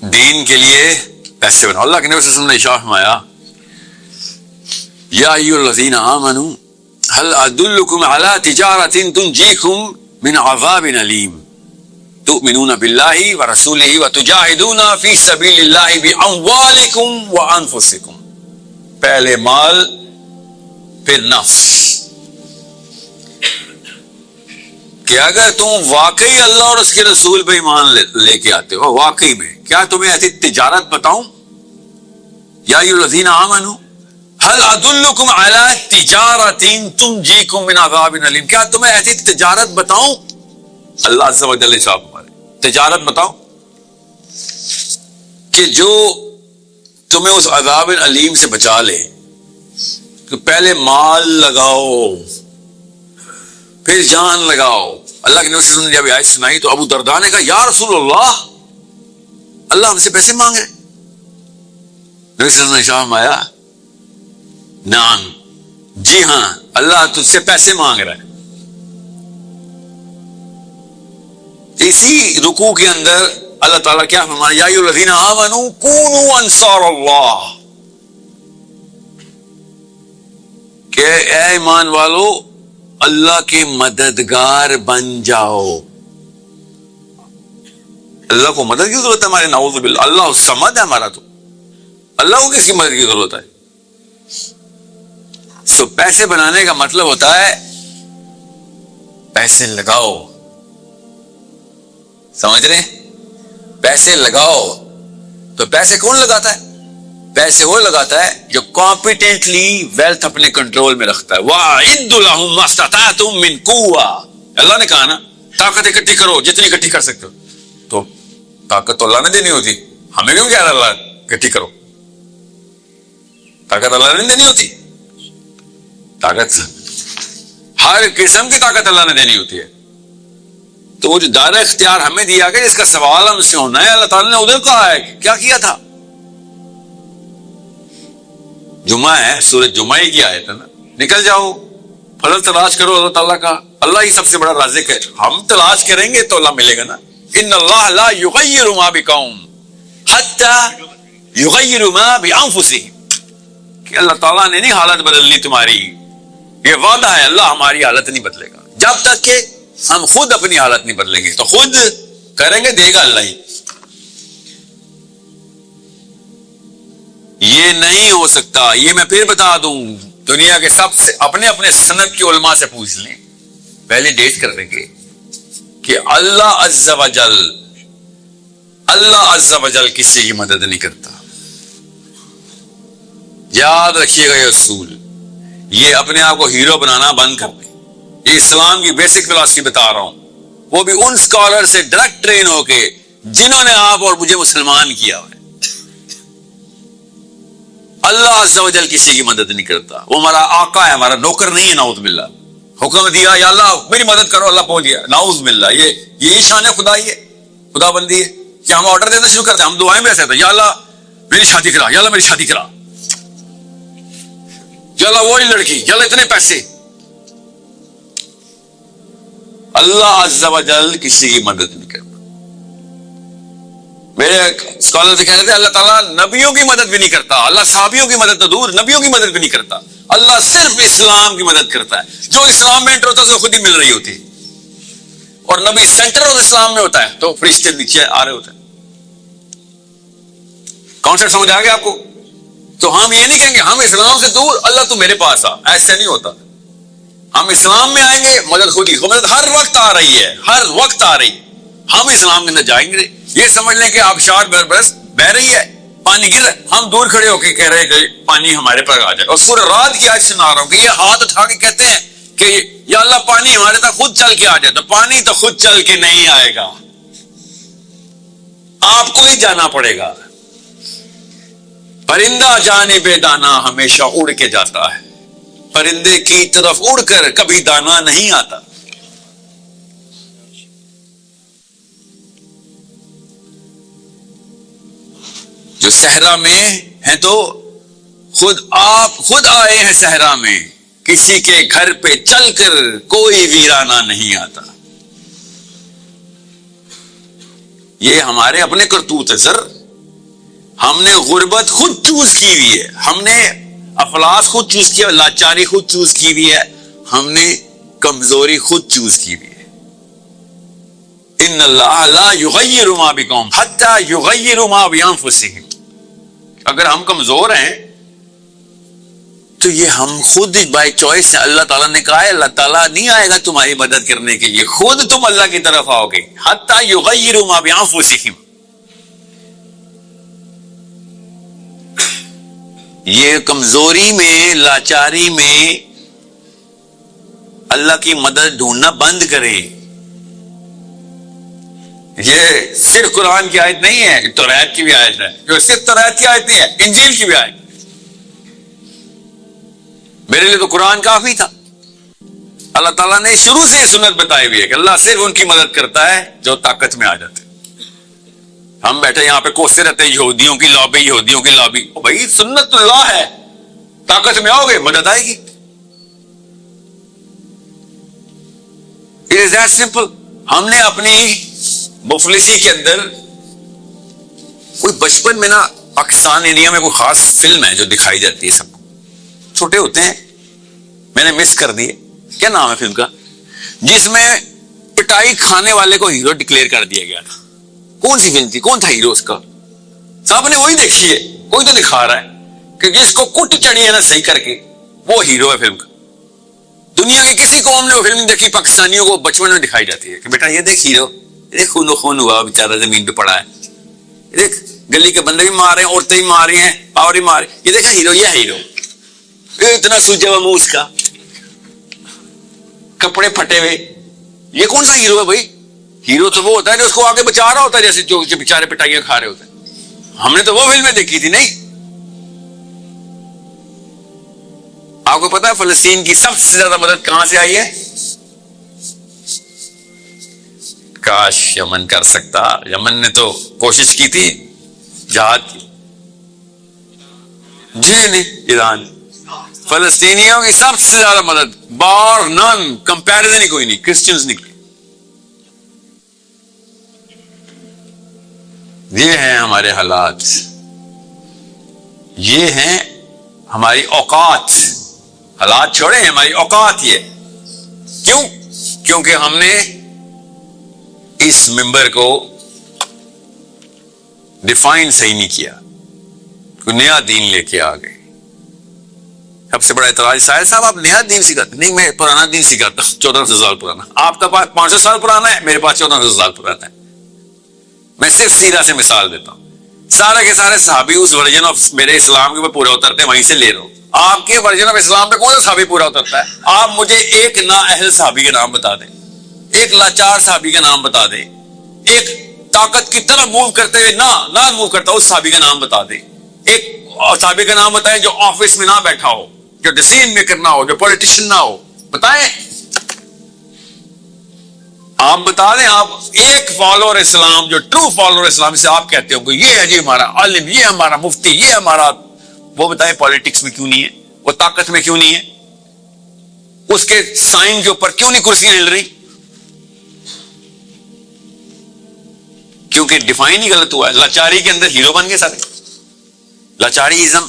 دین کے لیے پیسے بناؤ. اللہ کے نبی صلی اللہ علیہ وسلم نے ارشاد فرمایا یا ایھا الذین آمنوا هل ادلکم علی تجارۃ تنجیکم من عذاب علیم تؤمنون باللہ ورسولہ وتجاہدون فی سبیل اللہ باموالکم وانفسکم. پہلے مال پھر نفس. کہ اگر تم واقعی اللہ اور اس کے رسول پہ ایمان لے کے آتے ہو واقعی میں, کیا تمہیں ایسی تجارت بتاؤں؟ یا ایھا الذین آمنوا هل ادلکم علی تجارۃ تنجیکم من عذاب علیم. کیا تمہیں ایسی تجارت بتاؤں؟ اللہ عز و جل صاحب ہمارے تجارت بتاؤ کہ جو تمہیں اس عذاب علیم سے بچا لے. کہ پہلے مال لگاؤ پھر جان لگاؤ. اللہ کے نبی صلی اللہ علیہ وسلم نے جب آیت سنائی تو ابو درداء نے کہا یا رسول اللہ, اللہ ہم سے پیسے مانگ رہے. نبی صلی اللہ علیہ وسلم نے آیا نعم, جی ہاں اللہ تجھ سے پیسے مانگ رہا ہے. اسی رکوع کے اندر اللہ تعالیٰ کیا فرمایا یا ایھا الذین آمنوا کونوا انصار اللہ, کہ اے ایمان والو اللہ کے مددگار بن جاؤ. اللہ کو مدد کی ضرورت ہے ہمارے, نعوذ باللہ. اللہ الصمد ہے ہمارا, تو اللہ کو کس کی مدد کی ضرورت ہے؟ سو پیسے بنانے کا مطلب ہوتا ہے پیسے لگاؤ. سمجھ رہے ہیں؟ پیسے لگاؤ. تو پیسے کون لگاتا ہے؟ پیسے وہ لگاتا ہے جو کمپیٹنٹلی ویلتھ اپنے کنٹرول میں رکھتا ہے. وَأَعِدُّوا لَهُم مَّا اسْتَطَعْتُم مِّن قُوَّةٍ. اللہ نے کہا نا طاقت اکٹھی کرو جتنی اکٹھی کر سکتے ہو. تو طاقت تو اللہ نے دینی ہوتی, ہمیں کیوں کہہ رہا اللہ اکٹھی کرو؟ طاقت اللہ نے دینی ہوتی. طاقت ہر قسم کی طاقت اللہ نے دینی ہوتی ہے. تو وہ جو دائرہ اختیار ہمیں دیا گیا جس کا سوال ہم سے ہونا ہے, اللہ تعالیٰ نے ادھر کہا ہے کیا کیا تھا. جمعہ ہے, سورۃ جمعہ کی آیت ہے نا, نکل جاؤ فضل تلاش کرو اللہ تعالیٰ کا. اللہ ہی سب سے بڑا رازق ہے. ہم تلاش کریں گے تو اللہ ملے گا نا. ان اللہ لا یغیر ما بقوم حتی یغیر ما بانفسہم. کہ اللہ تعالیٰ نے نہیں حالت بدلنی تمہاری, یہ وعدہ ہے, اللہ ہماری حالت نہیں بدلے گا جب تک کہ ہم خود اپنی حالت نہیں بدلیں گے. تو خود کریں گے دے گا اللہ ہی. یہ نہیں ہو سکتا. یہ میں پھر بتا دوں, دنیا کے سب سے اپنے اپنے سند کے علماء سے پوچھ لیں, پہلے ڈیٹ کر دیں گے کہ اللہ عز و جل کسی کی مدد نہیں کرتا. یاد رکھیے گا یہ اصول. یہ اپنے آپ کو ہیرو بنانا بند کر دیں. یہ اسلام کی بیسک فلسفی بتا رہا ہوں, وہ بھی ان اسکالر سے ڈائریکٹ ٹرین ہو کے جنہوں نے آپ اور مجھے مسلمان کیا ہے. اللہ عز و جل کسی کی مدد نہیں کرتا. وہ ہمارا آقا ہے, ہمارا نوکر نہیں ہے. نعوذ باللہ. حکم دیا یا اللہ میری مدد کرو, اللہ پہنچ گیا. نعوذ باللہ. یہ شان خدائی ہے, خدا بندی ہے. کیا ہم آرڈر دینا شروع کرتے ہیں؟ ہم دعائیں میں ایسے ہوتے ہیں یا اللہ میری شادی کرا, یا اللہ میری شادی کرا, یا اللہ وہی لڑکی, یا اللہ اتنے پیسے. اللہ عز و جل کسی کی مدد نہیں کرتا. میرے اسکالر سے کہہ رہے تھے اللہ تعالیٰ نبیوں کی مدد بھی نہیں کرتا. اللہ صحابیوں کی مدد تو دور, نبیوں کی مدد بھی نہیں کرتا. اللہ صرف اسلام کی مدد کرتا ہے. جو اسلام میں انٹر ہوتا ہے اسے خود ہی مل رہی ہوتی ہے. اور نبی سینٹر آف اسلام میں ہوتا ہے تو فرشتے نیچے آ رہے ہوتے ہیں. کانسیپٹ سمجھ آ گیا آپ کو؟ تو ہم یہ نہیں کہیں گے ہم اسلام سے دور, اللہ تو میرے پاس آ. ایسے نہیں ہوتا. ہم اسلام میں آئیں گے, مدد خود ہی. مدد ہر وقت آ رہی ہے, ہر وقت آ رہی. ہم اسلام کے اندر جائیں گے, یہ سمجھ لیں کہ آبشار برس بہ رہی ہے, پانی گر, ہم دور کھڑے ہو کے کہہ رہے ہیں کہ پانی ہمارے پر آ جائے. اور سورہ رات کی آیت سنا رہا ہوں کہ یہ ہاتھ اٹھا کے کہتے ہیں کہ یا اللہ پانی ہمارے تک خود چل کے آ جائے. تو پانی تو خود چل کے نہیں آئے گا, آپ کو ہی جانا پڑے گا. پرندہ جانب دانا ہمیشہ اڑ کے جاتا ہے, پرندے کی طرف اڑ کر کبھی دانا نہیں آتا. جو صحرا میں ہیں تو آپ خود آئے ہیں صحرا میں, کسی کے گھر پہ چل کر کوئی ویرانہ نہیں آتا. یہ ہمارے اپنے کرتوت ہے سر. ہم نے غربت خود چوز کی ہوئی ہے, ہم نے افلاس خود چوز کیا, لاچاری خود چوز کی ہوئی ہے, ہم نے کمزوری خود چوز کی ہوئی ہے. ان اللہ لا یغیر ما بقوم حتی یغیروا ما بانفسہم. اگر ہم کمزور ہیں تو یہ ہم خود بائی چوائس ہے. اللہ تعالیٰ نے کہا ہے اللہ تعالیٰ نہیں آئے گا تمہاری مدد کرنے کے لیے, خود تم اللہ کی طرف آؤ گے. حتی یغیروا ما بانفسہم. یہ کمزوری میں, لاچاری میں اللہ کی مدد ڈھونڈنا بند کریں. یہ صرف قرآن کی آیت نہیں ہے, توریت کی بھی آیت ہے. جو صرف توریت کی آیت نہیں ہے, انجیل کی بھی آیت. میرے لیے تو قرآن کافی تھا. اللہ تعالیٰ نے شروع سے یہ سنت بتائی ہوئی ہے کہ اللہ صرف ان کی مدد کرتا ہے جو طاقت میں آ جاتے. ہم بیٹھے یہاں پہ کوستے رہتے ہیں یہودیوں کی لابی, یہودیوں کی لابی. بھائی سنت اللہ ہے, طاقت میں آؤ گے مدد آئے گی. It is that simple. ہم نے اپنی مفلسی کے اندر کوئی بچپن میں نا, پاکستان انڈیا میں کوئی خاص فلم ہے جو دکھائی جاتی ہے سب کو, چھوٹے ہوتے ہیں, میں نے مس کر دی, کیا نام ہے فلم کا, جس میں پٹائی کھانے والے کو ہیرو ڈکلیئر کر دیا گیا تھا. کون سی فلم تھی, کون تھا ہیرو اس کا؟ صاحب نے وہی دیکھی ہے, کوئی تو دکھا رہا ہے کہ جس کو کٹ چڑھی ہے نا صحیح کر کے, وہ ہیرو ہے فلم کا. دنیا کی کسی قوم نے وہ فلم دیکھی, پاکستانیوں کو بچپن میں دکھائی جاتی ہے کہ بیٹا یہ دیکھ ہیرو, دیکھ خون و خون ہوا بیچارہ زمین پہ پڑا ہے, دیکھ گلی کے بندے بھی مار رہے ہیں, عورتیں بھی مار رہی ہیں, پاور بھی مار رہی, یہ دیکھا ہیرو, یہ ہیرو. اتنا سوجا ہوا منہ اس کا, کپڑے پھٹے ہوئے, یہ کون سا ہیرو ہے بھائی؟ ہیرو تو وہ ہوتا ہے جو اس کو آگے بچا رہا ہوتا ہے, جیسے جو بیچارے پٹائیاں کھا رہے ہوتے ہیں. ہم نے تو وہ فلمیں دیکھی تھی. نہیں, آپ کو پتا ہے فلسطین کی سب سے زیادہ مدد کہاں سے آئی ہے؟ کاش یمن کر سکتا. یمن نے تو کوشش کی تھی جہاد کی, جی نہیں, ایران. فلسطینیوں کی سب سے زیادہ مدد, بار نن, کمپیرزن ہی کوئی نہیں, کرسچنز نہیں. یہ ہیں ہمارے حالات, یہ ہیں ہماری اوقات. حالات چھوڑیں, ہماری اوقات یہ. کیوں؟ کیونکہ ہم نے اس ممبر کو ڈیفائن صحیح نہیں کیا, کوئی نیا دین لے کے آ گئے. سب سے بڑا اعتراض, ساحل صاحب آپ نیا دین سکھاتے. نہیں, میں پرانا دین سکھاتا ہوں, 1400 سال پرانا. آپ کا پاس 500 سال پرانا ہے, میرے پاس 1400 سال پرانا ہے. میں صرف سیدھا سے مثال دیتا ہوں. سارے کے سارے صحابی اس ورژن آف میرے اسلام کے اوپر پورا اترتے ہیں, وہیں سے لے رہا ہوں. آپ کے ورژن آف اسلام پہ کون سا صحابی پورا اترتا ہے؟ آپ مجھے ایک نااہل صحابی کا نام بتا دیں, ایک لاچار صحابی کا نام بتا دیں, ایک طاقت کی طرف موو کرتے ہوئے نہ موو کرتا اس صحابی کا نام بتا دیں. ایک صحابی کا نام بتائیں جو آفس میں نہ بیٹھا ہو, جو ڈیسیژن میکر نہ ہو, جو پولیٹیشین نہ ہو, بتائیں. آپ بتا دیں. آپ ایک فالوور اسلام, جو ٹرو فالوور اسلام سے آپ کہتے ہو کہ یہ ہے جی ہمارا عالم, یہ ہمارا مفتی, یہ ہمارا, وہ بتائیں پالیٹکس میں کیوں نہیں ہے, وہ طاقت میں کیوں نہیں ہے, اس کے سائن کے اوپر کیوں نہیں کرسیاں ہل رہی؟ کیونکہ ڈیفائن ہی غلط ہوا ہے. لاچاری کے اندر ہیرو بن گئے سارے. لاچاری ازم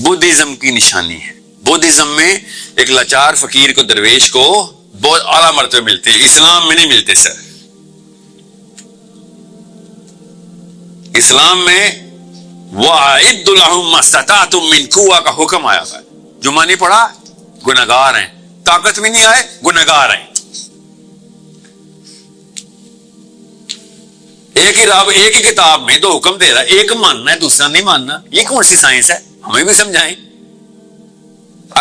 بدھزم کی نشانی ہے. بدھزم میں ایک لاچار فقیر کو, درویش کو بہت اعلیٰ مرتبے ملتے ہیں, اسلام میں نہیں ملتے. سر اسلام میں وَأَعِدُّ لَهُم مَّا اسْتَطَعْتُم مِّن قُوَّةٍ کا حکم آیا ہے. جمعہ نہیں پڑھا, گنہگار ہیں. طاقت میں نہیں آئے, گنہگار ہیں. ایک ہی رب ایک ہی کتاب میں دو حکم دے رہا ہے, ایک ماننا ہے دوسرا نہیں ماننا. یہ کون سی سائنس ہے؟ ہمیں بھی سمجھائیں.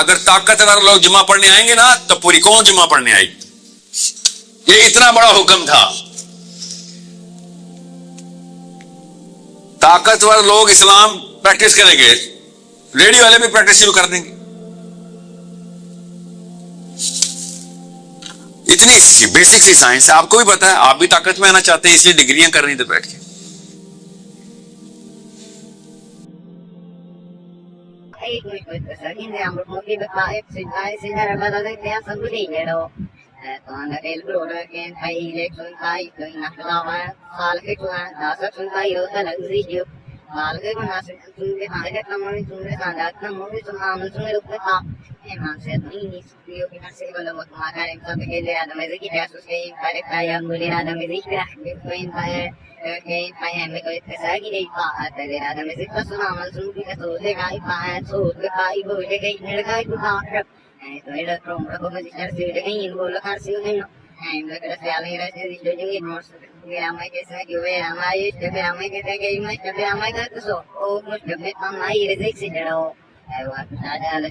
اگر طاقتور لوگ جمعہ پڑھنے آئیں گے نا تو پوری قوم جمعہ پڑھنے آئے گی. یہ اتنا بڑا حکم تھا. طاقتور لوگ اسلام پریکٹس کریں گے, ریڈیو والے بھی پریکٹس شروع کر دیں گے. اتنی سی بیسک سی سائنس ہے, آپ کو بھی پتا ہے. آپ بھی طاقت میں آنا چاہتے ہیں, اس لیے ڈگریاں کر رہی ہیں تو بیٹھ کے. Malagay mo nasa sunod ka agad naman yung sunod ka lahat ng mga sumaman sunod ka man said inis yo pinasi ko lang kumakain sa pagkilya na may kita sus kay pare kaya muli na may kita Bitcoin pa kay pa may ko ito sa gilid pa at dali na may kita sumaman sunod ka so de kay pa so de kay bo de kay nilagay ko pa ay to ila from ko mo siya siya de kay mo la kar siya no ay mo ka sa ali ra siya siya yung mo kaya may kesa giwe amay kaya may kita kay may kaya may ka so o mo gabi pa may rezex siya ada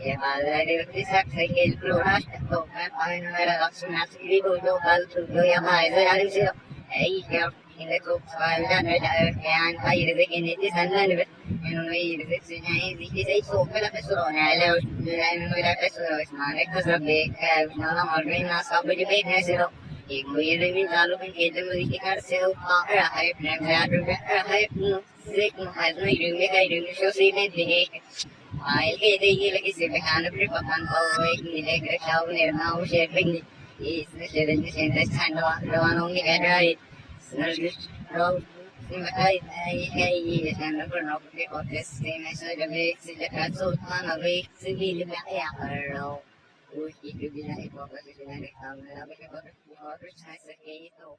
ya madre de esa que el plural to me no era la zona civil yo al yo ya mai de al se ai que en el cual no era que han caído de que ni se andan en un ir de se ya y dice se hizo que la persona no era persona es más que se ve que no la morena sabe de que no se lo y muy bien bien ચાલુ પણ કે તમે વિચાર છે hay hay se no hay no ir me caer no yo sí me dije el que de y el que se dejan de papan o y le que chao ne na o se ping y se de se de stand lo no ni que era y no es lo si me cae y se no por no que cotes se me se de ve se de caso tan a ve se vi de me ya pero uy y que viene y poco se viene de cámara que por se que esto